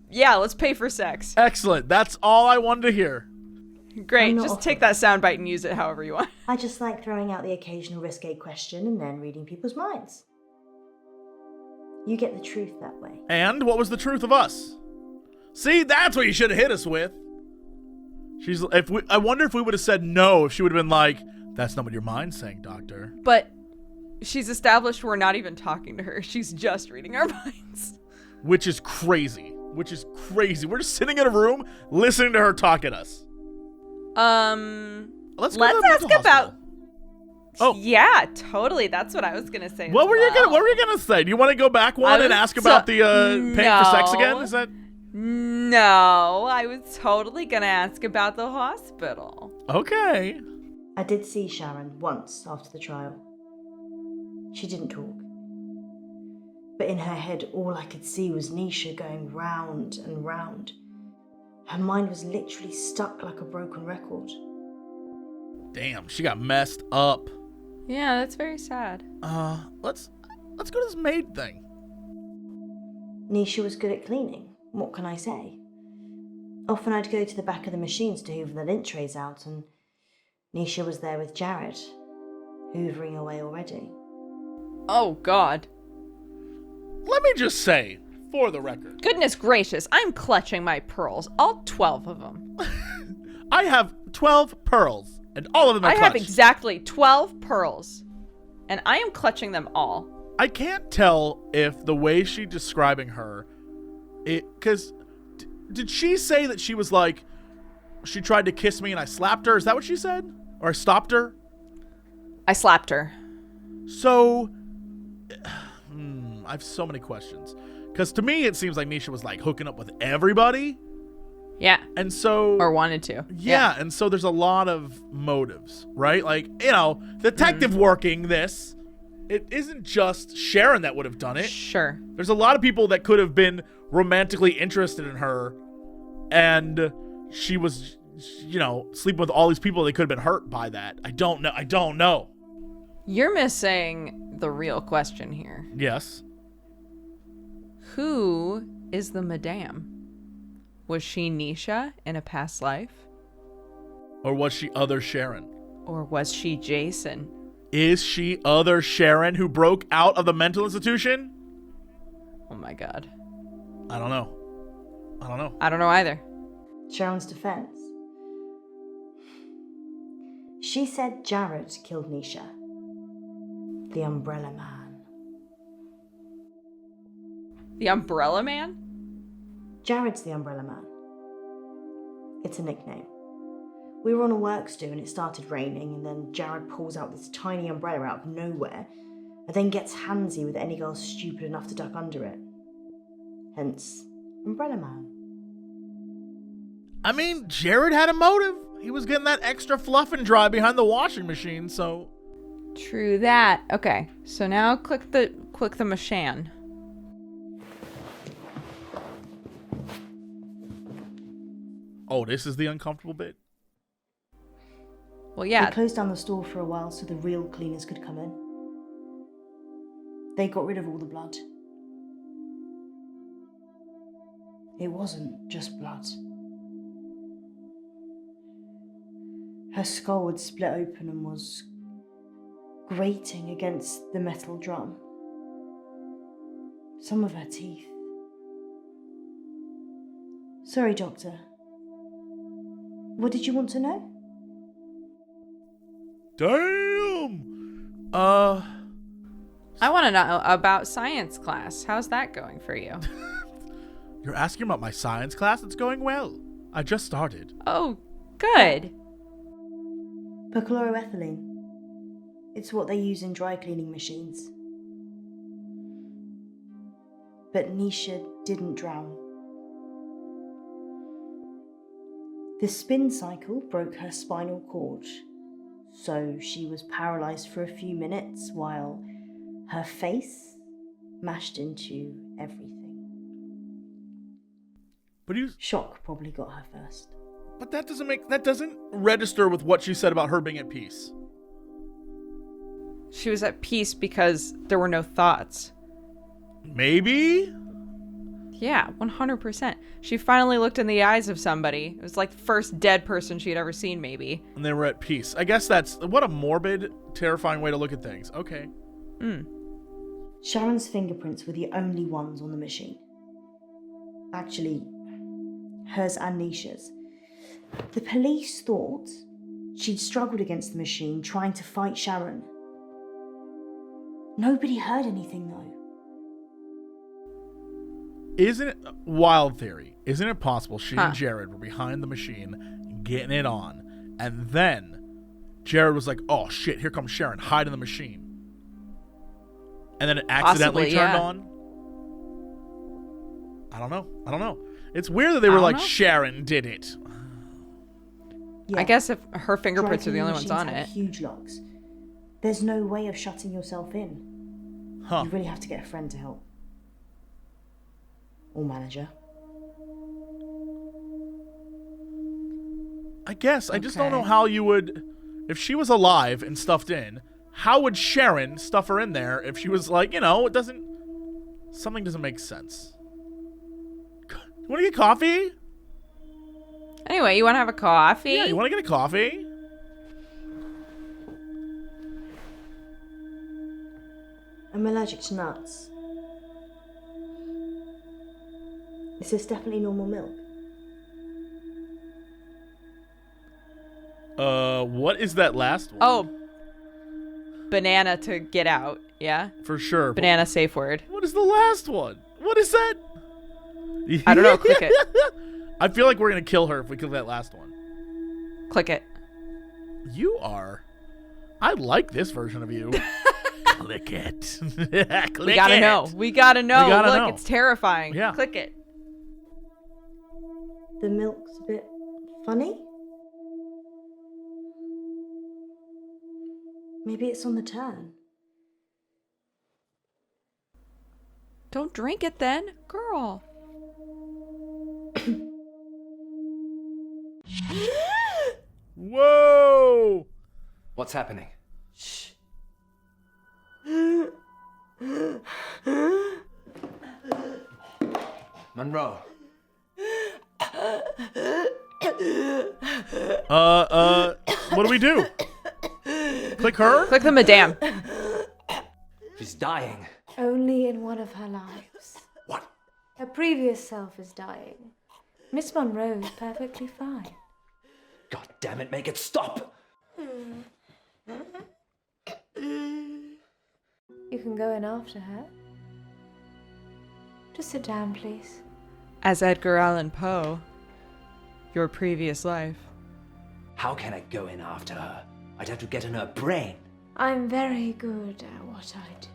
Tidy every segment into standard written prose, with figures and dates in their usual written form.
Yeah, let's pay for sex. Excellent. That's all I wanted to hear. Great, just take that soundbite and use it however you want. I just like throwing out the occasional risque question and then reading people's minds. You get the truth that way. And what was the truth of us? See, that's what you should have hit us with. I wonder if we would have said no, if she would have been like, that's not what your mind's saying, doctor. But she's established we're not even talking to her. She's just reading our minds. Which is crazy. We're just sitting in a room listening to her talk at us. Let's ask about. Oh yeah, totally. That's what I was gonna say. What were you gonna say? Do you want to go back one and ask about the paying for sex again? Is that? No, I was totally gonna ask about the hospital. Okay. I did see Sharon once after the trial. She didn't talk. But in her head, all I could see was Nisha going round and round. Her mind was literally stuck like a broken record. Damn, she got messed up. Yeah, that's very sad. Let's go to this maid thing. Nisha was good at cleaning. What can I say? Often I'd go to the back of the machines to hoover the lint trays out, and Nisha was there with Jared, hoovering away already. Oh, God. Let me just say, for the record. Goodness gracious, I'm clutching my pearls. All 12 of them. I have 12 pearls, and all of them are clutched. I have exactly 12 pearls, and I am clutching them all. I can't tell if the way she's describing her, because did she say that she was like, she tried to kiss me and I slapped her? Is that what she said? Or I stopped her? I slapped her. So, I have so many questions. Because to me, it seems like Nisha was like hooking up with everybody. Yeah. And so... Or wanted to. Yeah, and so there's a lot of motives, right? Like, detective working this, it isn't just Sharon that would have done it. Sure. There's a lot of people that could have been romantically interested in her, and she was, sleeping with all these people. They could have been hurt by that. I don't know. You're missing the real question here. Yes. Who is the madame? Was she Nisha in a past life? Or was she other Sharon? Or was she Jason? Is she other Sharon who broke out of the mental institution? Oh my God. I don't know. I don't know either. Sharon's defense. She said Jared killed Nisha. The Umbrella Man. The Umbrella Man? Jared's the Umbrella Man. It's a nickname. We were on a works do and it started raining, and then Jared pulls out this tiny umbrella out of nowhere and then gets handsy with any girl stupid enough to duck under it. Hence, Umbrella Man. I mean, Jared had a motive. He was getting that extra fluff and dry behind the washing machine, so... True that. Okay, so now click the machine. Oh, this is the uncomfortable bit? Well, yeah. They closed down the store for a while so the real cleaners could come in. They got rid of all the blood. It wasn't just blood. Her skull had split open and was grating against the metal drum. Some of her teeth. Sorry, Doctor. What did you want to know? Damn! I want to know about science class. How's that going for you? You're asking about my science class? It's going well. I just started. Oh, good. Perchloroethylene. It's what they use in dry cleaning machines. But Nisha didn't drown. The spin cycle broke her spinal cord, so she was paralyzed for a few minutes while her face mashed into everything. But Shock probably got her first. But that doesn't register with what she said about her being at peace. She was at peace because there were no thoughts. Maybe? Yeah, 100%. She finally looked in the eyes of somebody. It was like the first dead person she'd ever seen, maybe. And they were at peace. I guess that's... What a morbid, terrifying way to look at things. Okay. Sharon's fingerprints were the only ones on the machine. Actually, hers and Nisha's. The police thought she'd struggled against the machine, trying to fight Sharon. Nobody heard anything, though. Isn't it... Wild theory. Isn't it possible she and Jared were behind the machine, getting it on, and then Jared was like, oh shit, here comes Sharon, hide in the machine. And then it accidentally turned on? I don't know. It's weird that they were like, Sharon did it. Yeah. I guess if her fingerprints are the only ones on it. Huge locks. There's no way of shutting yourself in. Huh. You really have to get a friend to help. Or manager. I guess. I just don't know how you would... If she was alive and stuffed in, how would Sharon stuff her in there if she was like, it doesn't... Something doesn't make sense. You want to get coffee? Anyway, you want to have a coffee? Yeah, you want to get a coffee? I'm allergic to nuts. Is this definitely normal milk? What is that last one? Oh. Banana to get out, yeah? For sure. Banana safe word. What is the last one? What is that? I don't know, click it. I feel like we're going to kill her if we kill that last one. Click it. You are. I like this version of you. Click it. Click We gotta it. know. We gotta know. We gotta Look, know. it's terrifying. Yeah. Click it. The milk's a bit funny? Maybe it's on the turn. Don't drink it then, girl. Whoa! What's happening? Shh. Munro. What do we do? Click her? Click the madame. She's dying. Only in one of her lives. What? Her previous self is dying. Miss Munro is perfectly fine. God damn it, make it stop! You can go in after her. Just sit down, please. As Edgar Allan Poe, your previous life. How can I go in after her? I'd have to get in her brain. I'm very good at what I do.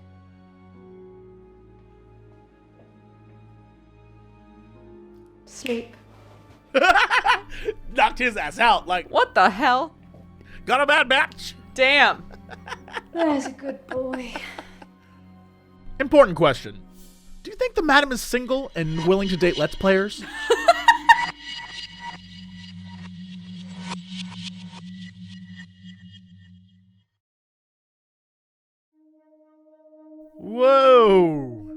Sleep. Knocked his ass out. Like, What the hell? got a bad match. Damn. There's a good boy. Important question. Do you think the madam is single and willing to date Let's Players? Whoa.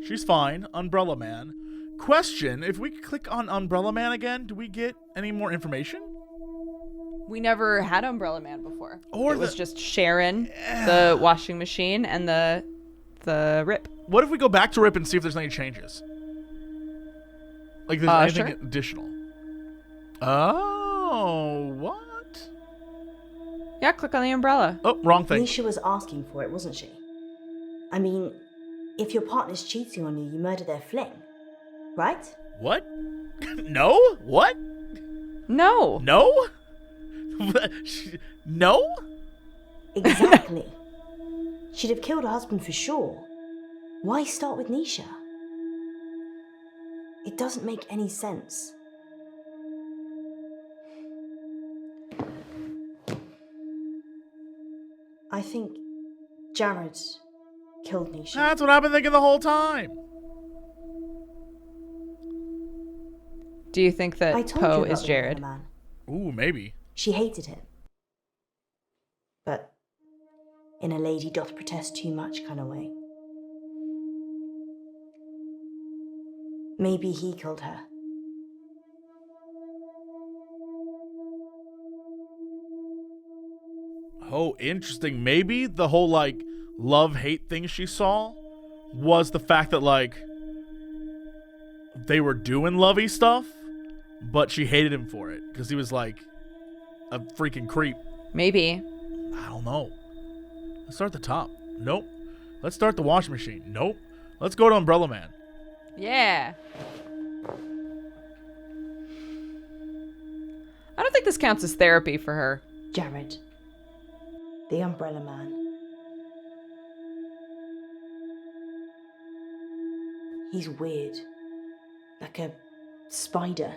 She's fine. Umbrella Man. Question, if we click on Umbrella Man again, do we get any more information? We never had Umbrella Man before. Or it was just Sharon, the washing machine, and the Rip. What if we go back to Rip and see if there's any changes? Like there's anything sure. additional? Oh, what? Yeah, click on the umbrella. Oh, wrong thing. Nisha was asking for it, wasn't she? I mean, if your partner's cheating on you, you murder their fling, right? What? No? What? No. No? No? Exactly. She'd have killed her husband for sure. Why start with Nisha? It doesn't make any sense. I think Jared killed Nisha. That's what I've been thinking the whole time. Do you think I that told Poe you about is the Jared? man. Ooh, maybe. She hated him. But in a lady doth protest too much kind of way. Maybe he killed her. Oh, interesting. Maybe the whole, like, love-hate thing she saw was the fact that, like, they were doing lovey stuff, but she hated him for it because he was, like, a freaking creep. Maybe. I don't know. Let's start at the top. Nope. Let's start the washing machine. Nope. Let's go to Umbrella Man. Yeah. I don't think this counts as therapy for her. Jared. The Umbrella Man. He's weird. Like a spider.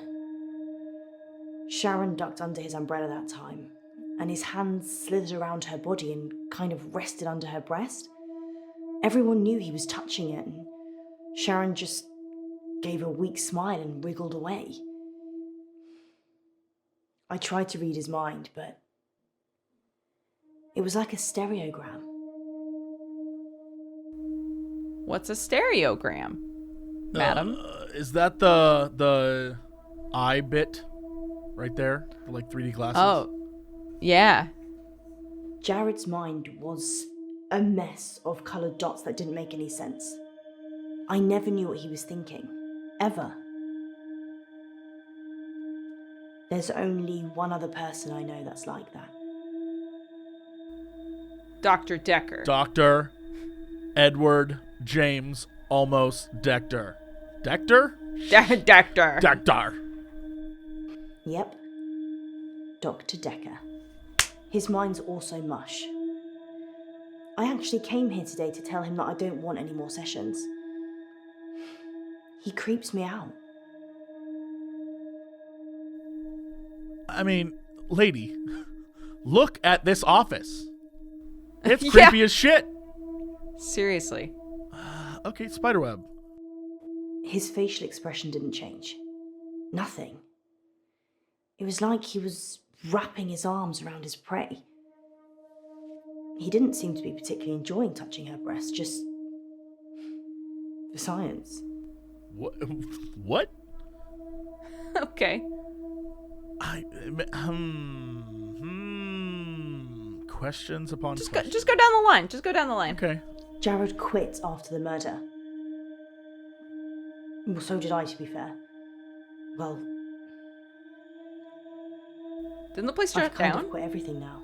Sharon ducked under his umbrella that time, and his hands slithered around her body and kind of rested under her breast. Everyone knew he was touching it, and Sharon just gave a weak smile and wriggled away. I tried to read his mind, but it was like a stereogram. What's a stereogram, madam? Is that the eye bit right there? The, like, 3D glasses? Oh, yeah. Jared's mind was a mess of coloured dots that didn't make any sense. I never knew what he was thinking. Ever. There's only one other person I know that's like that. Dr. Dekker. Dr. Edward James almost Dekker. Dekker? Dekker. Dekker. Yep. Dr. Dekker. His mind's also mush. I actually came here today to tell him that I don't want any more sessions. He creeps me out. I mean, lady, look at this office. It's Yeah. creepy as shit. Seriously. Okay, spiderweb. His facial expression didn't change. Nothing. It was like he was wrapping his arms around his prey. He didn't seem to be particularly enjoying touching her breast, just for science. What? What? Okay. Questions upon Just questions. go down the line. Just go down the line. Okay. Jared quit after the murder. Well, so did I, to be fair. Well, Didn't the place I've shut kind down? of quit everything now.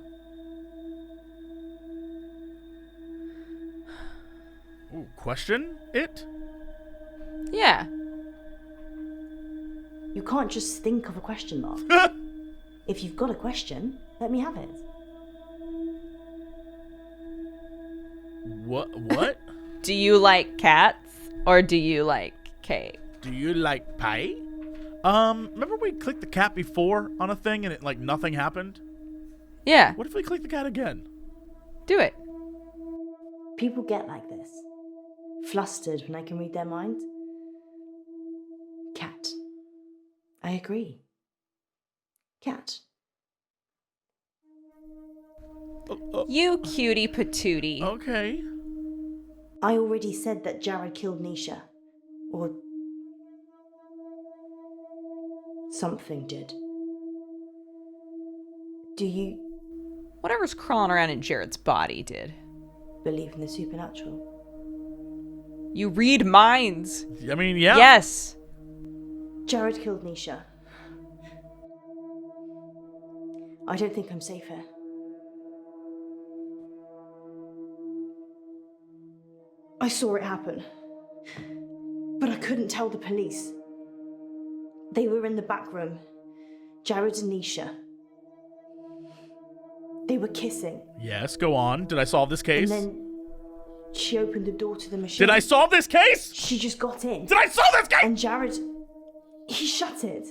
Ooh, question it? Yeah. You can't just think of a question mark. If you've got a question, let me have it. What? Do you like cats or do you like cake? Do you like pie? Remember we clicked the cat before on a thing and it, like, nothing happened? Yeah. What if we click the cat again? Do it. People get like this. Flustered when I can read their mind. Cat. I agree. Cat. You cutie patootie. Okay. I already said that Jared killed Nisha. Or something did. Do you Whatever's crawling around in Jared's body did. believe in the supernatural? You read minds. I mean, yeah. Yes. Jared killed Nisha. I don't think I'm safe here. I saw it happen. But I couldn't tell the police. They were in the back room. Jared and Nisha. They were kissing. Yes, go on. Did I solve this And case? then she opened the door to the machine. Did I solve this case? She just got in. Did I solve this case? And Jared, he shut it.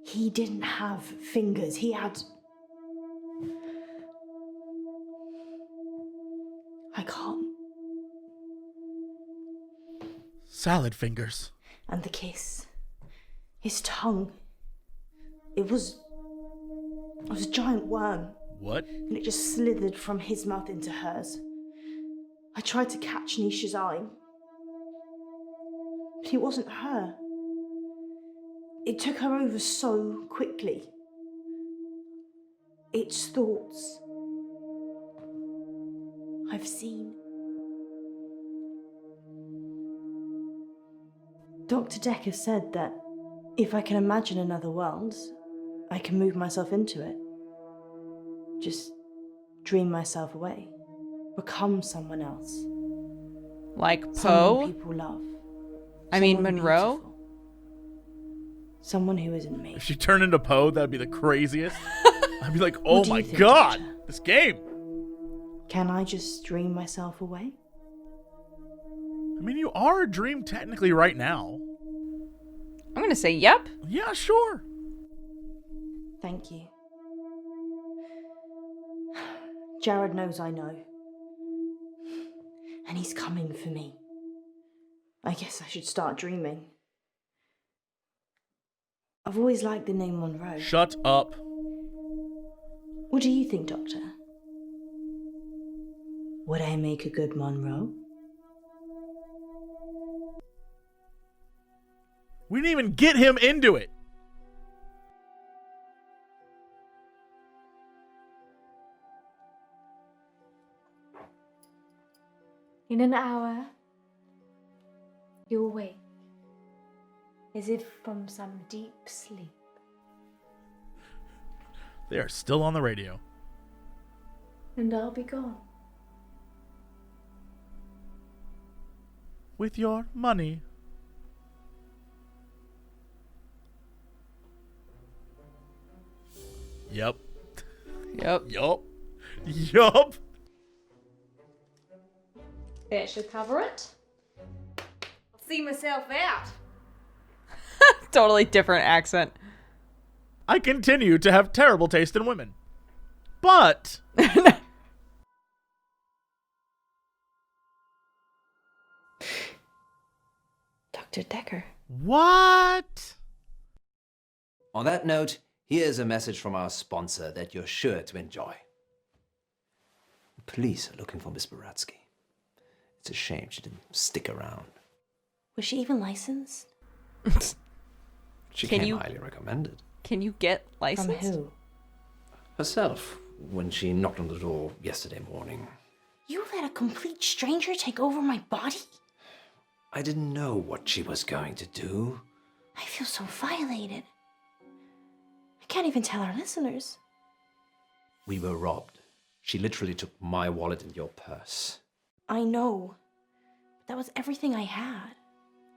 He didn't have fingers. He had... I can't. Salad fingers. And the kiss. His tongue. It was a giant worm. What? And it just slithered from his mouth into hers. I tried to catch Nisha's eye, But it wasn't her. It took her over so quickly. It's thoughts I've seen. Dr. Dekker said that if I can imagine another world, I can move myself into it. Just dream myself away. Become someone else. Like Someone Poe? people love. I mean, Someone Munro? beautiful. Someone who isn't me. If she turned into Poe, that'd be the craziest. I'd be like, oh What do my you think, god, Doctor? this game. Can I just dream myself away? I mean, you are a dream technically right now. I'm gonna say yep. Yeah, sure. Thank you. Jared knows I know. And he's coming for me. I guess I should start dreaming. I've always liked the name Munro. Shut up. What do you think, Doctor? Would I make a good Munro? We didn't even get him into it. In an hour, you'll wake, as if from some deep sleep. They are still on the radio. And I'll be gone. With your money. Yep. Yep. Yup. Yup. That should cover it. I'll see myself out. Totally different accent. I continue to have terrible taste in women. But Dr. Dekker. what? On that note, here's a message from our sponsor that you're sure to enjoy. Police are looking for Miss Baratsky. It's a shame she didn't stick around. Was she even licensed? She Can came you- highly recommended. Can you get From licensed? who? Herself, when she knocked on the door yesterday morning. You let a complete stranger take over my body? I didn't know what she was going to do. I feel so violated. I can't even tell our listeners. We were robbed. She literally took my wallet and your purse. I know. But that was everything I had.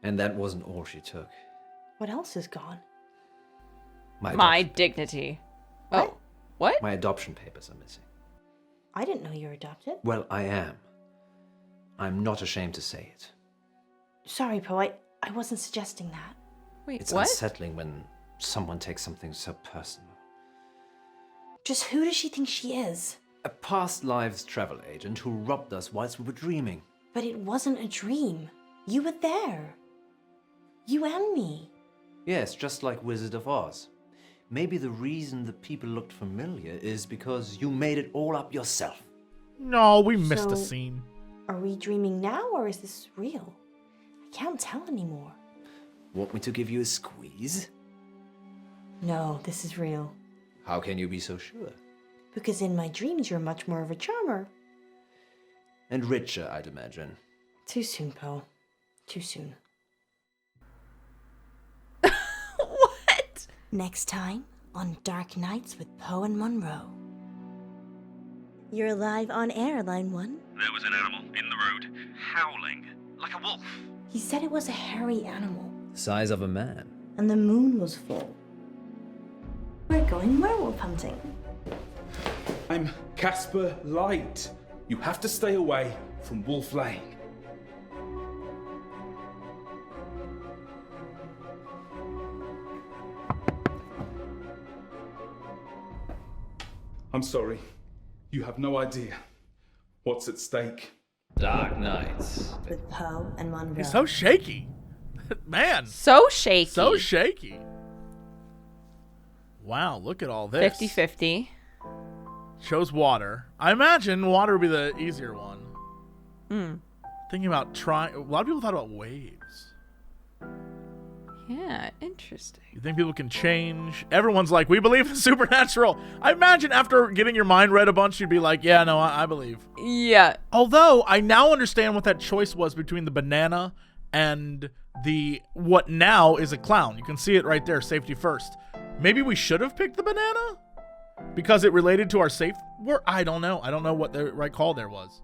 And that wasn't all she took. What else is gone? My adoption- dignity. What? Oh. What? my adoption papers are missing. I didn't know you were adopted. Well, I am. I'm not ashamed to say it. Sorry, Poe. I wasn't suggesting that. Wait, It's what? unsettling when someone takes something so personal. Just who does she think she is? A past lives travel agent who robbed us whilst we were dreaming. But it wasn't a dream. You were there. You and me. Yes, just like Wizard of Oz. Maybe the reason the people looked familiar is because you made it all up yourself. No, we missed a So- scene. Are we dreaming now or is this real? I can't tell anymore. Want me to give you a squeeze? No, this is real. How can you be so sure? Because in my dreams you're much more of a charmer. And richer, I'd imagine. Too soon, Poe. Too soon. What? Next time on Dark Nights with Poe and Munro. You're live on air, Line 1. There was an animal in the road, howling, like a wolf. He said it was a hairy animal, Size of a man. and the moon was full. We're going werewolf hunting. I'm Casper Light. You have to stay away from Wolf Lane. I'm sorry. You have no idea what's at stake. Dark Nights. With Poe and Munro. He's so shaky. Man, So shaky. so shaky. Wow, look at all this. 50-50. Chose water. I imagine water would be the easier one. Hmm. Thinking about trying. A lot of people thought about waves. Yeah, interesting. You think people can change? Everyone's like, we believe in the supernatural. I imagine after getting your mind read a bunch, you'd be like, yeah, no, I believe. Yeah. Although, I now understand what that choice was between the banana and the what now is a clown. You can see it right there, safety first. Maybe we should have picked the banana? Because it related to our safe word? I don't know. I don't know what the right call there was.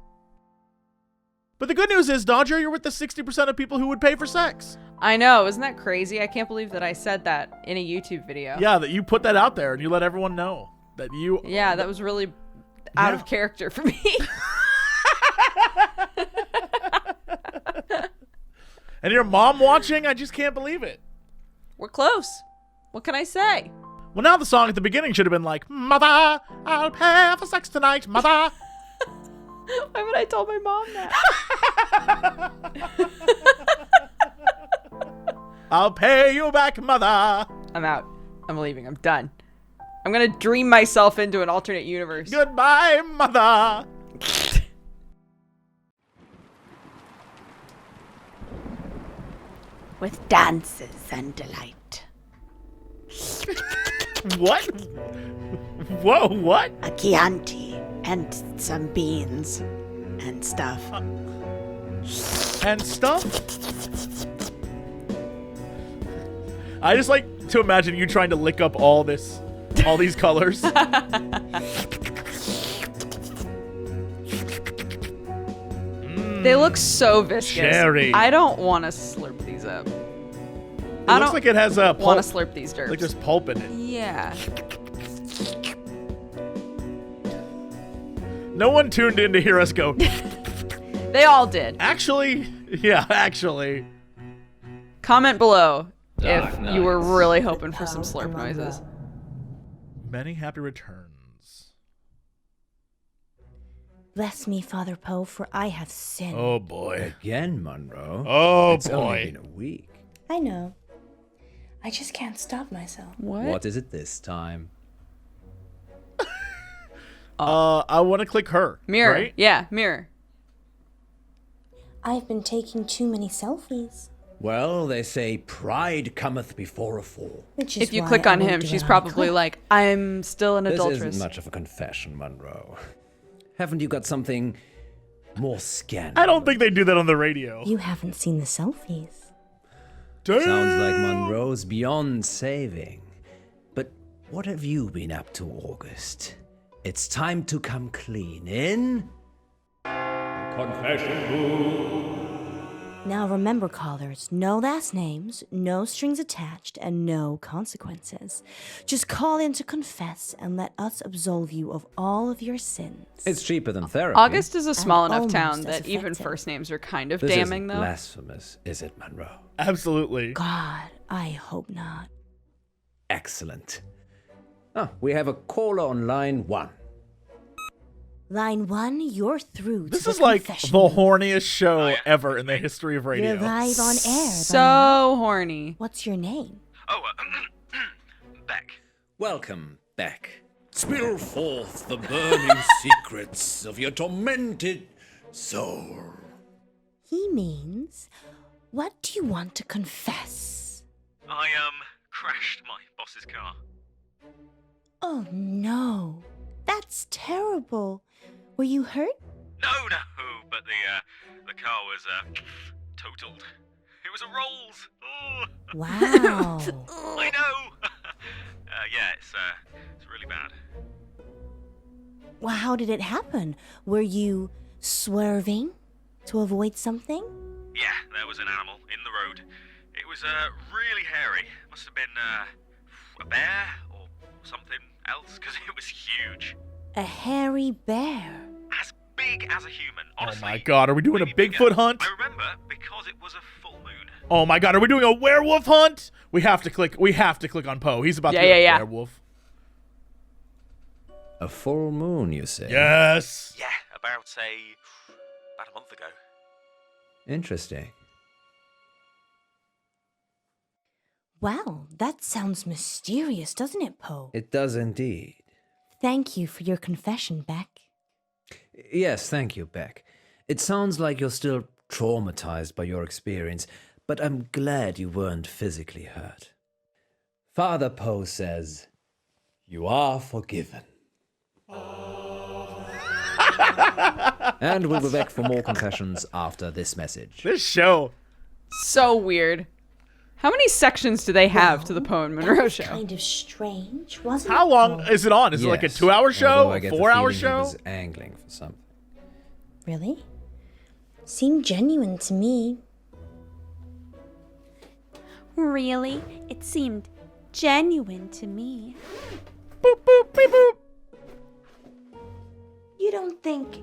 But the good news is, Dodger, you're with the 60% of people who would pay for sex. I know. Isn't that crazy? I can't believe that I said that in a YouTube video. Yeah, that you put that out there and you let everyone know that you... Yeah, that was really out of character for me. And your mom watching? I just can't believe it. We're close. What can I say? Well, now the song at the beginning should have been like, Mother, I'll pay for sex tonight, Mother. Why would I tell my mom that? I'll pay you back, Mother. I'm out. I'm leaving. I'm done. I'm gonna dream myself into an alternate universe. Goodbye, Mother. With dances and delight. What? Whoa, what? A Chianti and some beans and stuff. And stuff? I just like to imagine you trying to lick up all these colors. They look so viscous. Cherry. I don't want to slurp these up. It looks like it has a pulp. Want to slurp these derps. Like there's pulp in it. Yeah. No one tuned in to hear us go. They all did. Actually, yeah, actually. Comment below Dark if you were nights. really hoping for some slurp noises. Many happy returns. Bless me, Father Poe, for I have sinned. Oh boy. Again, Munro. Oh It's only boy. been a week. I know. I just can't stop myself. What is it this time? I want to click her. Mirror. Right? Yeah, mirror. I've been taking too many selfies. Well, they say pride cometh before a fall. Which is If you why click I on won't him, do she's it on a probably click. like, I'm still an This adulteress. isn't much of a confession, Munro. Haven't you got something more scandalous? I don't think they do that on the radio. You haven't seen the selfies. Sounds like Munro's beyond saving. But what have you been up to, August? It's time to come clean in. Confession booth. Now remember, callers, no last names, no strings attached, and no consequences. Just call in to confess and let us absolve you of all of your sins. It's cheaper than therapy. August is a small enough almost town as that even effective. first names are kind of This damning, isn't though. blasphemous, is it, Munro? Absolutely. God, I hope not. Excellent. Ah, we have a caller on line 1. Line 1, you're through. This to is the like confession the booth. horniest show ever in the history of radio. You're live on air. So horny. What's your name? Oh, Beck. Welcome back. Spill forth the burning secrets of your tormented soul. He means, what do you want to confess? I, crashed my boss's car. Oh no, that's terrible. Were you hurt? No, but the car was, totaled. It was a Rolls. Oh. Wow. I know. Yeah, it's really bad. Well, how did it happen? Were you swerving to avoid something? Yeah, there was an animal in the road. It was, really hairy. Must have been, a bear or something else, because it was huge. A hairy bear. As big as a human, honestly. Oh my god, are we doing a way Bigfoot bigger. hunt? I remember because it was a full moon. Oh my god, are we doing a werewolf hunt? We have to click on Poe. He's about to be a Yeah. werewolf. A full moon, you say? Yes. Yeah, about a month ago. Interesting. Wow, that sounds mysterious, doesn't it, Poe? It does indeed. Thank you for your confession, Beck. Yes, thank you, Beck. It sounds like you're still traumatized by your experience, but I'm glad you weren't physically hurt. Father Poe says, you are forgiven. And we'll be back for more confessions after this message. This show. So weird. How many sections do they have to the Poe and Munro show? Kind of strange, wasn't it? How long is it on? Is it like a 2-hour show? although I A get the 4-hour feeling he show? was angling for something. Really? Seemed genuine to me. Really? It seemed genuine to me. Boop, boop, beep, boop. You don't think...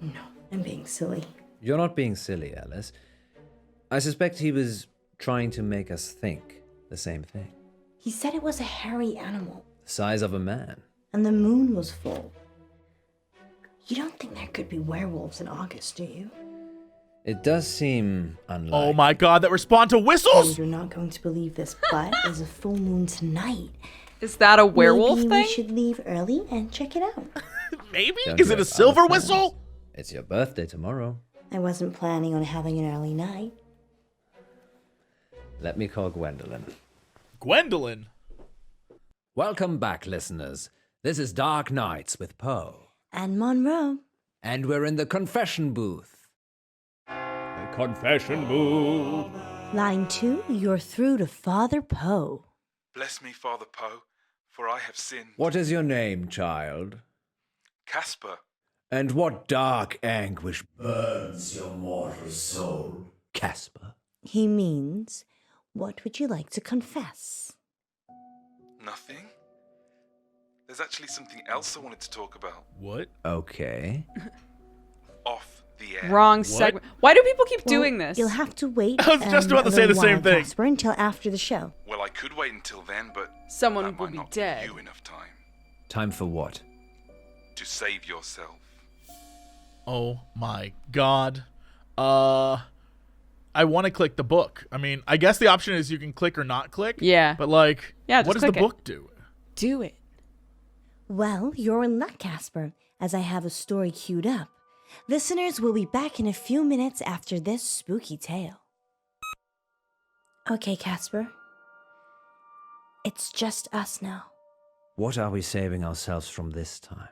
No, I'm being silly. You're not being silly, Alice. I suspect he was trying to make us think the same thing. He said it was a hairy animal, The size of a man. and the moon was full. You don't think there could be werewolves in August, do you? It does seem unlikely. Oh my god, that respond to Oh, whistles? you're not going to believe this, but there's a full moon tonight. Is that a werewolf Maybe thing? we should leave early and check it out. Maybe? Don't Is you it a have silver other plans? whistle? It's your birthday tomorrow. I wasn't planning on having an early night. Let me call Gwendolyn. Gwendolyn. Welcome back, listeners. This is Dark Nights with Poe. And Monroe. And we're in the confession booth. The confession booth. Line 2, you're through to Father Poe. Bless me, Father Poe, for I have sinned. What is your name, child? Casper, And what dark anguish burns your mortal soul, Casper? He means, what would you like to confess? nothing? There's actually something else I wanted to talk about. What? Okay. Off the air. Wrong segment. Why do people keep doing this? You'll have to wait. I was just about to a say the little same while, thing. Casper, until after the show. Well, I could wait until then, but Someone that will might be not dead. give you enough time Time for what? to save yourself. Oh my god. I want to click the book. I mean, I guess the option is you can click or not click. Yeah. But like, Yeah, just what does the click it. book do? Do it. Well, you're in luck, Casper, as I have a story queued up. Listeners will be back in a few minutes after this spooky tale. Okay, Casper. It's just us now. What are we saving ourselves from this time?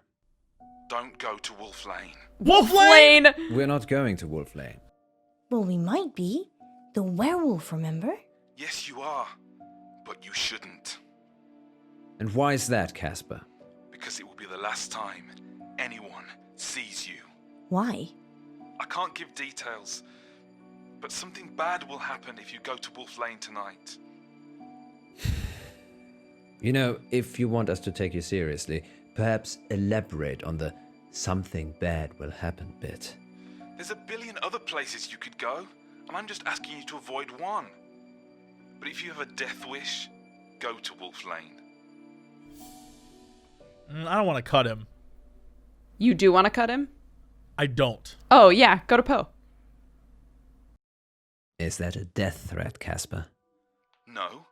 Don't go to Wolf Lane. Wolf Lane! We're not going to Wolf Lane. Well, we might be. The werewolf, remember? Yes, you are, but you shouldn't, And why is that, Casper? because it will be the last time anyone sees you. Why? I can't give details, but something bad will happen if you go to Wolf Lane tonight. You know, if you want us to take you seriously, perhaps elaborate on the something bad will happen bit. There's a billion other places you could go, and I'm just asking you to avoid one. But if you have a death wish, go to Wolf Lane. I don't want to cut him. You do want to cut him? I don't. Oh, yeah. Go to Poe. Is that a death threat, Casper? No,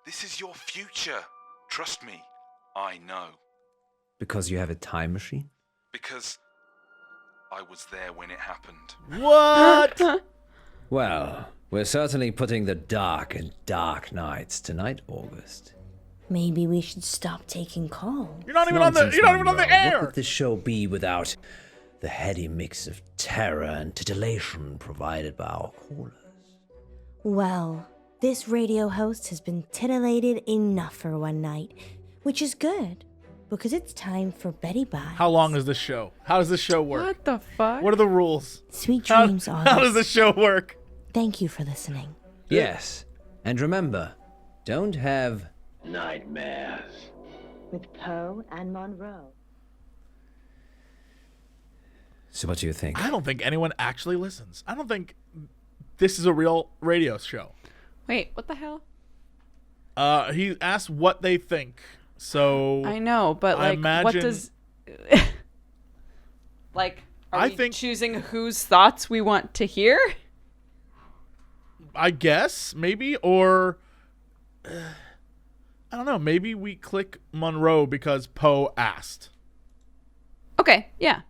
this is your future. Trust me, I know. Because you have a time machine? Because I was there when it happened. What? Well, we're certainly putting the dark in dark nights tonight, August. Maybe we should stop taking calls. You're not even on the. Nonsense, You're not even on the Monroe. What air. would this show be without the heady mix of terror and titillation provided by our callers? Well, this radio host has been titillated enough for one night, which is good, because it's time for Betty Bye. How long is this show? How does this show work? What the fuck? What are the rules? Sweet How, dreams, August. how does this show work? Thank you for listening. Yes, and remember, don't have Nightmares. With Poe and Munro. So what do you think? I don't think anyone actually listens. I don't think this is a real radio show. Wait, what the hell? He asked what they think. So I know, but I like, what imagine- does... like, are I we think- choosing whose thoughts we want to hear? I guess maybe, or I don't know. Maybe we click Munro because Poe asked. Okay, yeah.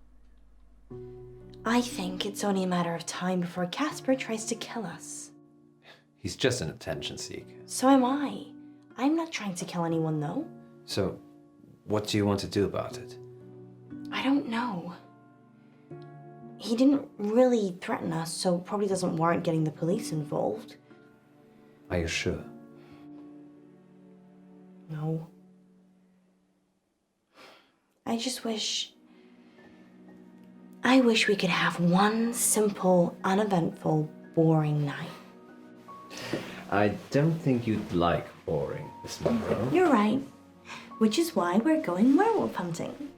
I think it's only a matter of time before Casper tries to kill us. He's just an attention seeker. So am I. I'm not trying to kill anyone, though. So, what do you want to do about it? I don't know. He didn't really threaten us, so probably doesn't warrant getting the police involved. Are you sure? No. I just wish... I wish we could have one simple, uneventful, boring night. I don't think you'd like boring, Miss Munro. You're right. Which is why we're going werewolf hunting.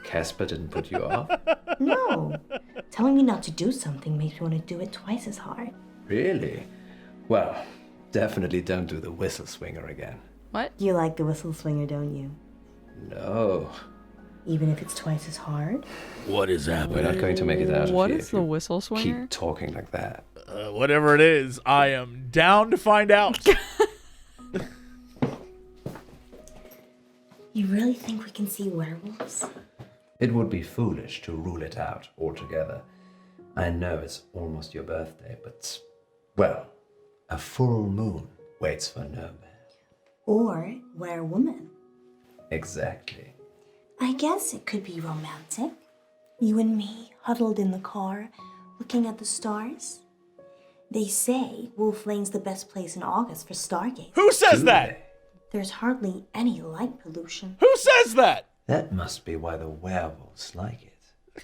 Casper didn't put you off? No. Telling me not to do something makes me want to do it twice as hard. Really? Well, definitely don't do the whistle swinger again. What? You like the whistle swinger, don't you? No. Even if it's twice as hard? What is happening? We're not going to make it out of What here is if the you whistle swinger? Keep talking like that. Whatever it is, I am down to find out. You really think we can see werewolves? It would be foolish to rule it out altogether. I know it's almost your birthday, but, well, a full moon waits for no man. Or werewoman? Exactly. I guess it could be romantic. You and me, huddled in the car, looking at the stars. They say Wolf Lane's the best place in August for stargazing. Who says that? There's hardly any light pollution. Who says that? That must be why the werewolves like it.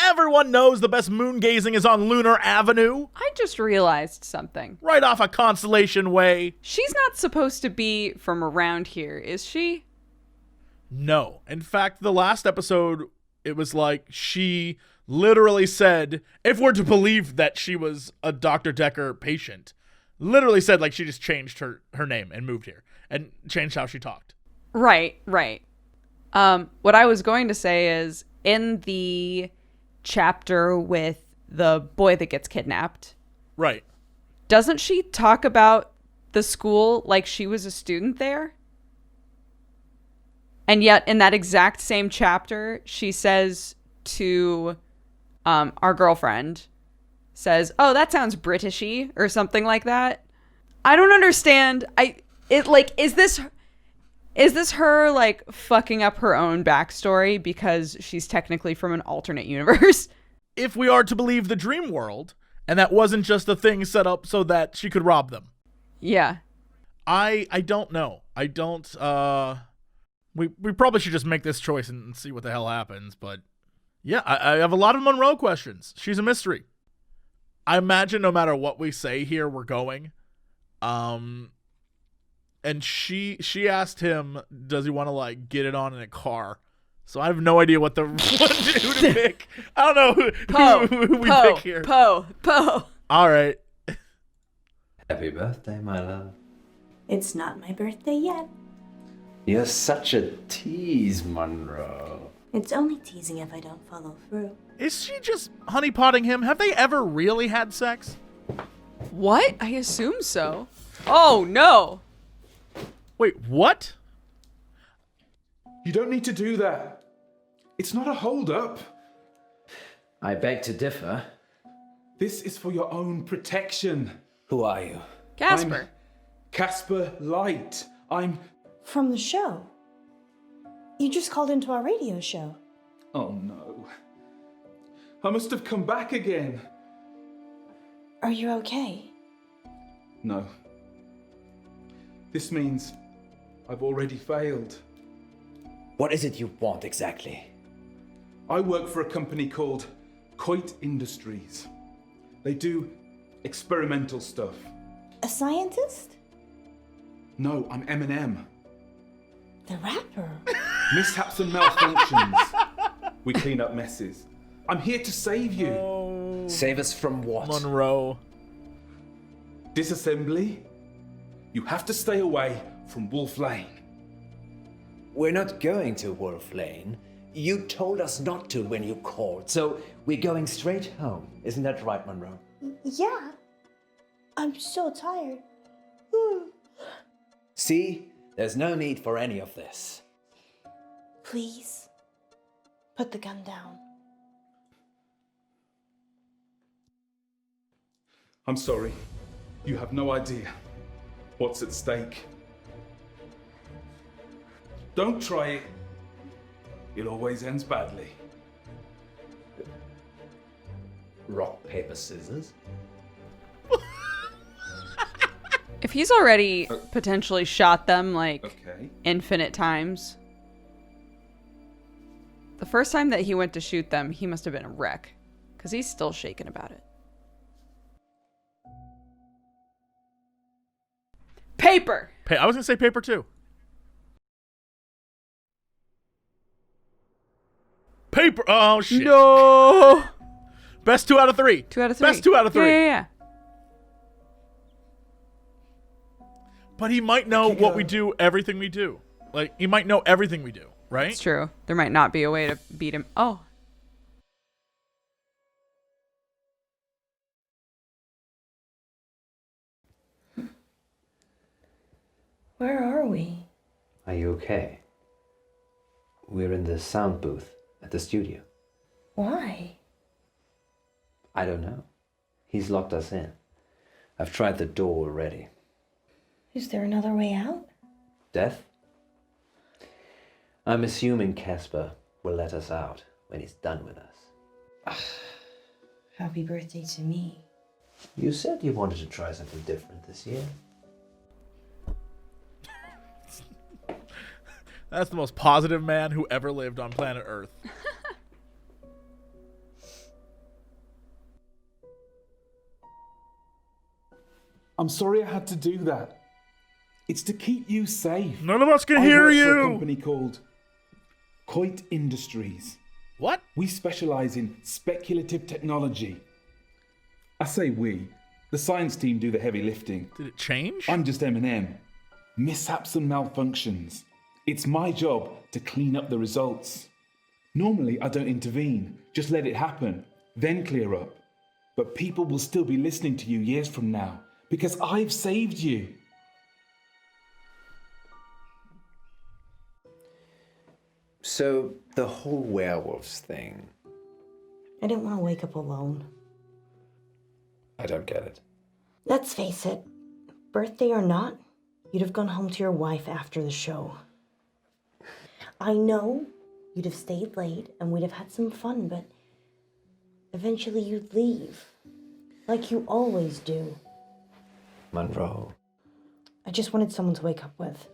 Everyone knows the best moon gazing is on Lunar Avenue. I just realized something. Right off of Constellation Way. She's not supposed to be from around here, is she? No. In fact, the last episode, it was like she literally said, if we're to believe that she was a Dr. Dekker patient, literally said like she just changed her name and moved here and changed how she talked. Right. What I was going to say is, in the chapter with the boy that gets kidnapped, right, doesn't she talk about the school like she was a student there? And yet in that exact same chapter, she says to our girlfriend, says, "Oh, that sounds Britishy," or something like that. I don't understand. Is this her like fucking up her own backstory because she's technically from an alternate universe? If we are to believe the dream world, and that wasn't just a thing set up so that she could rob them. Yeah. I don't know. I don't, we probably should just make this choice and see what the hell happens, but yeah, I have a lot of Munro questions. She's a mystery. I imagine no matter what we say here, we're going. And she asked him, does he want to like get it on in a car? So I have no idea who to pick. I don't know who we pick here. Poe. All right. Happy birthday, my love. It's not my birthday yet. You're such a tease, Munro. It's only teasing if I don't follow through. Is she just honeypotting him? Have they ever really had sex? What? I assume so. Oh, no. Wait, what? You don't need to do that. It's not a hold-up. I beg to differ. This is for your own protection. Who are you? Casper. I'm Casper Light. I'm... From the show. You just called into our radio show. Oh no. I must have come back again. Are you okay? No. This means I've already failed. What is it you want exactly? I work for a company called Coit Industries. They do experimental stuff. A scientist? No, I'm Eminem. The rapper? Mishaps and malfunctions. We clean up messes. I'm here to save you. Oh, Save us from what? Munro. Disassembly? You have to stay away from Wolf Lane. We're not going to Wolf Lane. You told us not to when you called, so we're going straight home. Isn't that right, Munro? Yeah. I'm so tired. See? There's no need for any of this. Please, put the gun down. I'm sorry. You have no idea what's at stake. Don't try it. It always ends badly. Rock, paper, scissors? If he's already potentially shot them like Okay. infinite times, the first time that he went to shoot them, he must have been a wreck because he's still shaken about it. Paper. I was gonna say paper too. Paper. Oh shit. No. Best 2 out of 3. 2 out of 3. Best 2 out of 3. Yeah. But he might know what we do, everything we do. Like, he might know everything we do, right? It's true. There might not be a way to beat him. Oh. Where are we? Are you okay? We're in the sound booth at the studio. Why? I don't know. He's locked us in. I've tried the door already. Is there another way out? Death? I'm assuming Casper will let us out when he's done with us. Happy birthday to me. You said you wanted to try something different this year. That's the most positive man who ever lived on planet Earth. I'm sorry I had to do that. It's to keep you safe. None of us can I hear work for a you. company called Coit Industries. What? We specialize in speculative technology. I say we. The science team do the heavy lifting. Did it change? I'm just M&M. Mishaps and malfunctions. It's my job to clean up the results. Normally, I don't intervene. Just let it happen, then clear up. But people will still be listening to you years from now because I've saved you. So, the whole werewolves thing, I didn't want to wake up alone. I don't get it. Let's face it, birthday or not, you'd have gone home to your wife after the show. I know you'd have stayed late and we'd have had some fun, but eventually you'd leave. Like you always do. Munro. I just wanted someone to wake up with.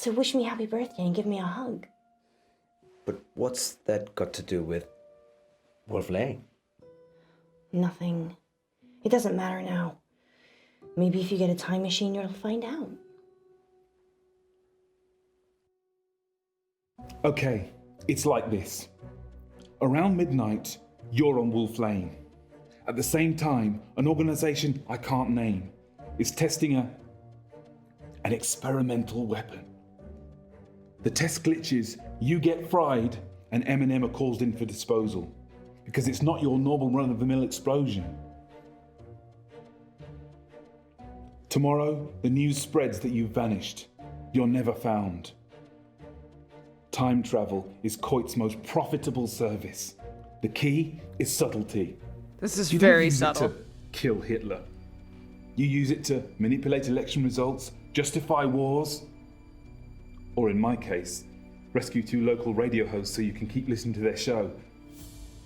To wish me happy birthday and give me a hug. But what's that got to do with Wolf Lane? Nothing. It doesn't matter now. Maybe if you get a time machine, you'll find out. Okay, it's like this. Around midnight, you're on Wolf Lane. At the same time, an organization I can't name is testing an experimental weapon. The test glitches, you get fried, and M&M are called in for disposal because it's not your normal run-of-the-mill explosion. Tomorrow, the news spreads that you've vanished. You're never found. Time travel is Coit's most profitable service. The key is subtlety. This is You don't very use subtle. it to kill Hitler. You use it to manipulate election results, justify wars, or in my case, rescue 2 local radio hosts so you can keep listening to their show.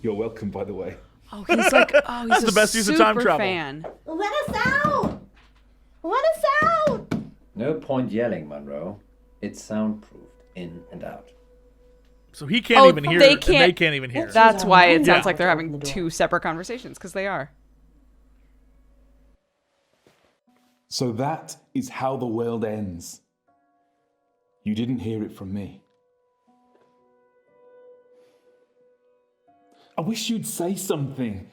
You're welcome, by the way. Oh, he's like, oh, he's That's a the best use of time super travel. fan. Let us out! Let us out! No point yelling, Munro. It's soundproofed in and out. So he can't even hear, they and can't, they can't even hear. That's why it Yeah. sounds like they're having 2 separate conversations, because they are. So that is how the world ends. You didn't hear it from me. I wish you'd say something.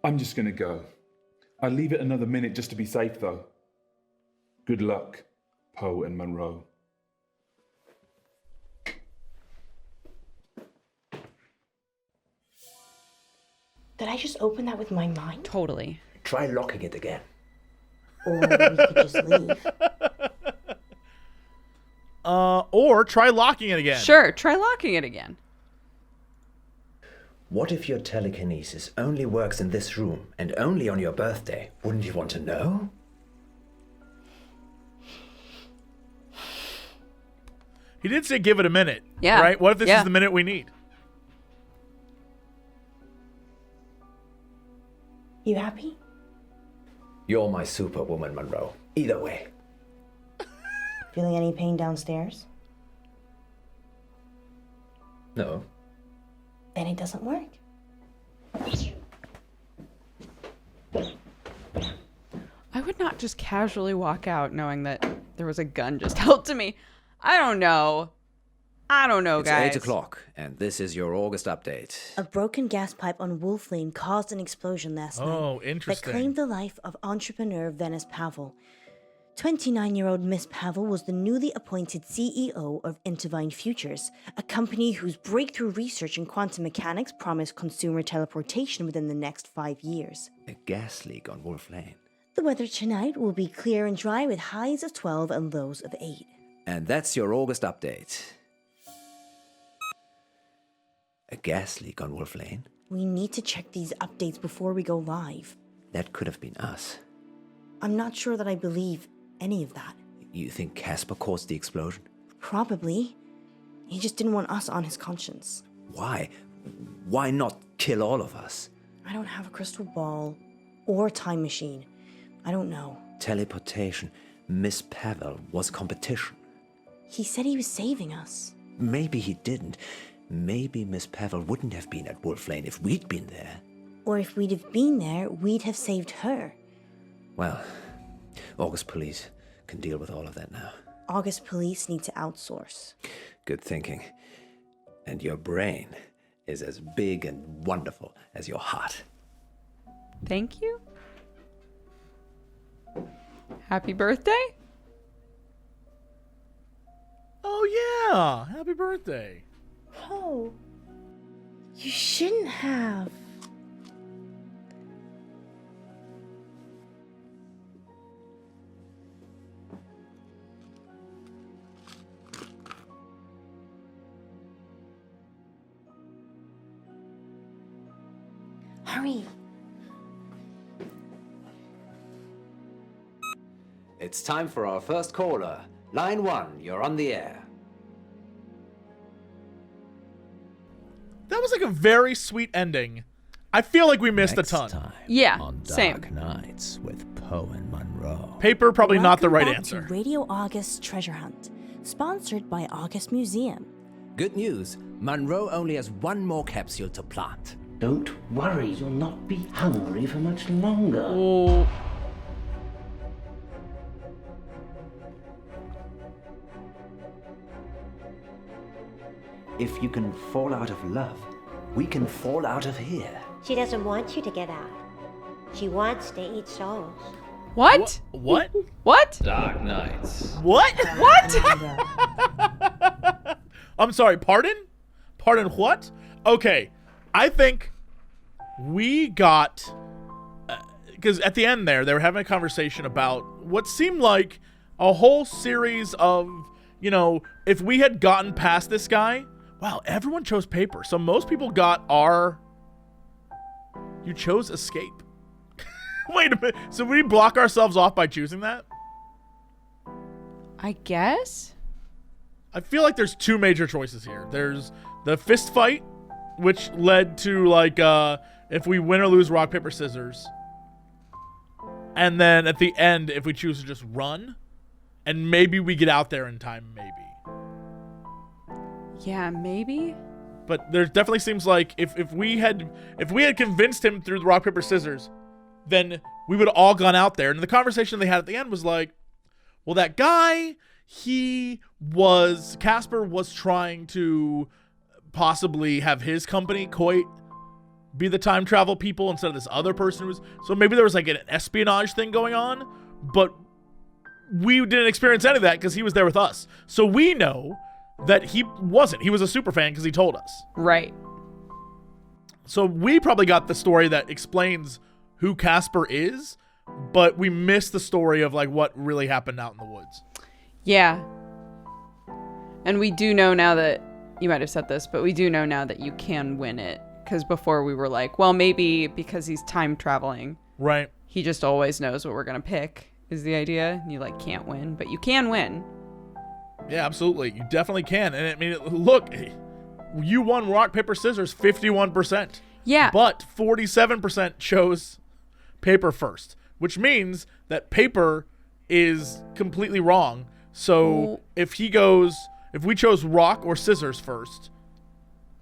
I'm just gonna go. I'll leave it another minute just to be safe, though. Good luck, Poe and Munro. Did I just open that with my mind? Totally. Try locking it again. Or we could just leave. Or try locking it again. Sure, try locking it again. What if your telekinesis only works in this room and only on your birthday? Wouldn't you want to know? He did say give it a minute. Yeah. Right? What if this Yeah. is the minute we need? You happy? You're my superwoman, Munro. Either way. Feeling any pain downstairs? No. Then it doesn't work. I would not just casually walk out knowing that there was a gun just held to me. I don't know. It's guys. 8 o'clock, and this is your August update. A broken gas pipe on Wolf Lane caused an explosion last night. Oh, interesting. That claimed the life of entrepreneur Venice Pavel. 29-year-old Miss Pavel was the newly appointed CEO of Intervine Futures, a company whose breakthrough research in quantum mechanics promised consumer teleportation within the next 5 years. A gas leak on Wolf Lane. The weather tonight will be clear and dry with highs of 12 and lows of 8. And that's your August update. A gas leak on Wolf Lane? We need to check these updates before we go live. That could have been us. I'm not sure that I believe any of that. You think Casper caused the explosion? Probably. He just didn't want us on his conscience. Why? Why not kill all of us? I don't have a crystal ball or time machine. I don't know. Teleportation. Miss Pavel was competition. He said he was saving us. Maybe he didn't. Maybe Miss Pavel wouldn't have been at Wolf Lane if we'd been there. Or if we'd have been there, we'd have saved her. Well, August police can deal with all of that now. August police need to outsource. Good thinking. And your brain is as big and wonderful as your heart. Thank you. Happy birthday. Oh, yeah. Happy birthday. Oh, you shouldn't have. Hurry. It's time for our first caller. Line 1, you're on the air. That was like a very sweet ending. I feel like we missed Next a ton. Time Yeah, on same. Dark Nights with Poe and Munro. Paper, probably not the Welcome right back answer. to Radio August Treasure Hunt, sponsored by August Museum. Good news. Munro only has one more capsule to plant. Don't worry, you'll not be hungry for much longer. Oh. If you can fall out of love, we can fall out of here. She doesn't want you to get out. She wants to eat souls. What? What? What? Dark Nights. What? What? I'm sorry, pardon? Pardon what? Okay, I think we got... Because at the end there, they were having a conversation about what seemed like a whole series of, you know, if we had gotten past this guy... Wow, everyone chose paper. So most people got our... You chose escape. Wait a minute. So we block ourselves off by choosing that? I guess. I feel like there's two major choices here. There's the fist fight, which led to like if we win or lose rock, paper, scissors. And then at the end, if we choose to just run, and maybe we get out there in time, maybe. Yeah, maybe. But there definitely seems like if we had convinced him through the rock, paper, scissors, then we would have all gone out there. And the conversation they had at the end was like, well, that guy, Casper was trying to possibly have his company, Coit, be the time travel people instead of this other person who was. So maybe there was like an espionage thing going on, but we didn't experience any of that because he was there with us. So we know that he wasn't. He was a super fan because he told us. Right. So we probably got the story that explains who Casper is, but we missed the story of like what really happened out in the woods. Yeah. And we do know now that, you might have said this, but we do know now that you can win it Because before we were like, well, maybe because he's time traveling. Right. He just always knows what we're going to pick is the idea. You like can't win, but you can win. Yeah, absolutely. You definitely can. And I mean, look, you won rock, paper, scissors 51%. Yeah. But 47% chose paper first, which means that paper is completely wrong. So if we chose rock or scissors first,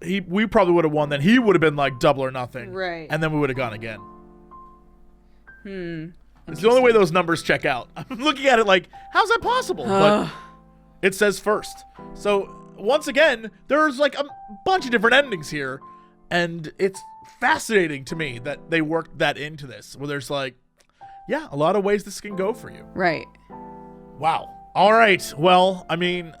we probably would have won. Then he would have been like double or nothing. Right. And then we would have gone again. It's the only way those numbers check out. I'm looking at it like, how's that possible? But it says first. So once again, there's like a bunch of different endings here. And it's fascinating to me that they worked that into this, where there's like, yeah, a lot of ways this can go for you. Right. Wow. All right. Well, I mean,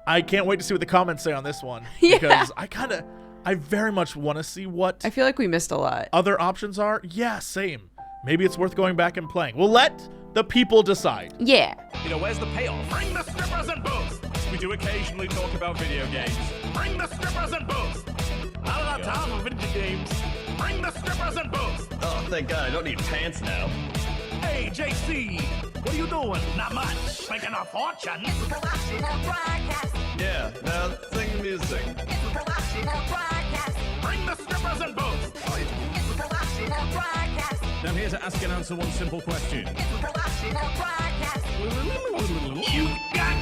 I can't wait to see what the comments say on this one. Because I very much want to see what I feel like we missed a lot. Other options are. Yeah, same. Maybe it's worth going back and playing. We'll let the people decide. Yeah. You know, where's the payoff? Bring the strippers and booze. We do occasionally talk about video games. Bring the strippers and booze. Not enough time for video games. Bring the strippers and booze. Oh, thank God, I don't need pants now. Hey, JC, what are you doing? Not much. Making a fortune. Yeah, now sing the music. Bring the strippers and booze. I'm here to ask and answer one simple question. You got